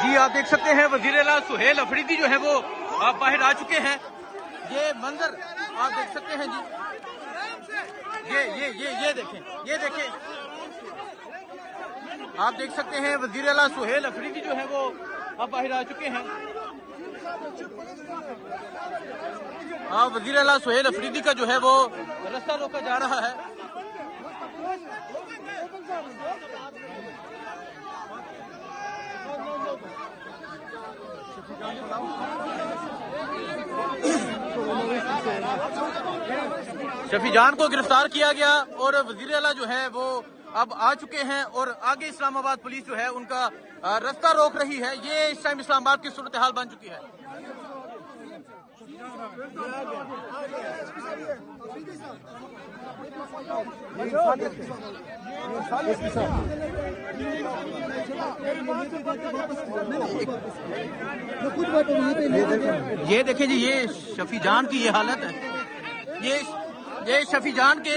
جی آپ دیکھ سکتے ہیں وزیر اعلیٰ سہیل افریدی جو ہے وہ باہر آ چکے ہیں. یہ منظر آپ دیکھ سکتے ہیں جی. یہ دیکھیں آپ دیکھ سکتے ہیں وزیر اعلیٰ سہیل افریدی جو ہے وہ اب باہر آ چکے ہیں. وزیر اعلیٰ سہیل افریدی کا جو ہے وہ رستہ روکا جا رہا ہے. شفیع جان کو گرفتار کیا گیا اور وزیر اعلیٰ جو ہے وہ اب آ چکے ہیں اور آگے اسلام آباد پولیس جو ہے ان کا راستہ روک رہی ہے. یہ اس ٹائم اسلام آباد کی صورتحال بن چکی ہے. یہ دیکھیں جی یہ شفیع جان کی یہ حالت ہے. یہ شفیع جان کے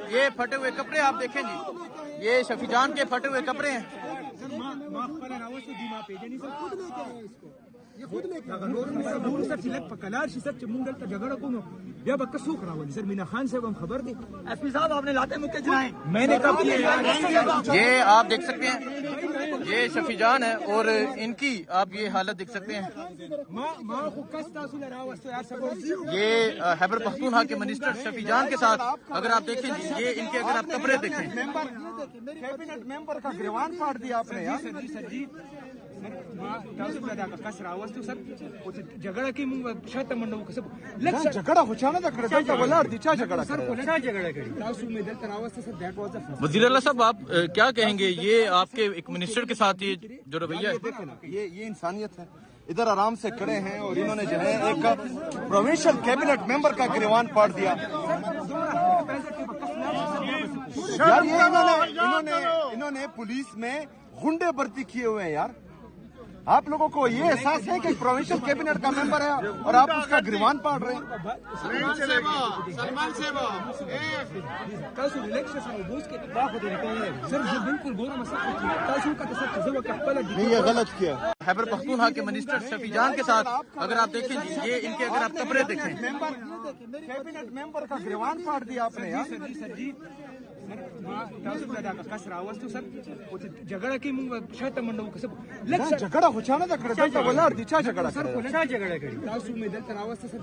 یہ پھٹے ہوئے کپڑے آپ دیکھیں جی. یہ شفیع جان کے پھٹے ہوئے کپڑے ہیں. یہ آپ دیکھ سکتے ہیں یہ شفیع جان ہے اور ان کی آپ یہ حالت دیکھ سکتے ہیں. یہ خیبر پختونخوا کے منسٹر شفیع جان کے ساتھ اگر آپ دیکھیں یہ ان کے اگر آپ کپڑے دیکھیں کیبنٹ ممبر کا گریوان پھاڑ دیا آپ نے. جھگڑا کی شاته منډه وکړه جھگڑا خو چانه دا کړه دلته ولاړ دي چا جھگڑا کړی تاسو مې دلته راوسته سر دیٹ واز وزیر اعلیٰ صاحب آپ کیا کہیں گے یہ آپ کے ایک منسٹر کے ساتھ یہ جو رویہ ہے یہ انسانیت ہے. ادھر آرام سے کھڑے ہیں اور انہوں نے جو ہے ایک پروونشل کیبنٹ ممبر کا گریوان پھاڑ دیا. یار یہ انہوں نے پولیس میں غنڈے بھرتی کیے ہوئے ہیں. یار آپ لوگوں کو یہ احساس ہے کہ پروونشل کیبنٹ کا ممبر ہے اور آپ اس کا گریوان پاڑ رہے ہیں. یہ غلط کیا. خیبر پختونخوا کے منسٹر شفیع جان کے ساتھ اگر آپ دیکھیں یہ ان کے اگر آپ کپڑے دیکھیں کیبنٹ ممبر کا گریوان پھاڑ دیا آپ نے. جھگڑا کی شاته منډه وکړه جھگڑا خو چانه دا کړه دلته ولاړ دي چا جھگڑا کړی.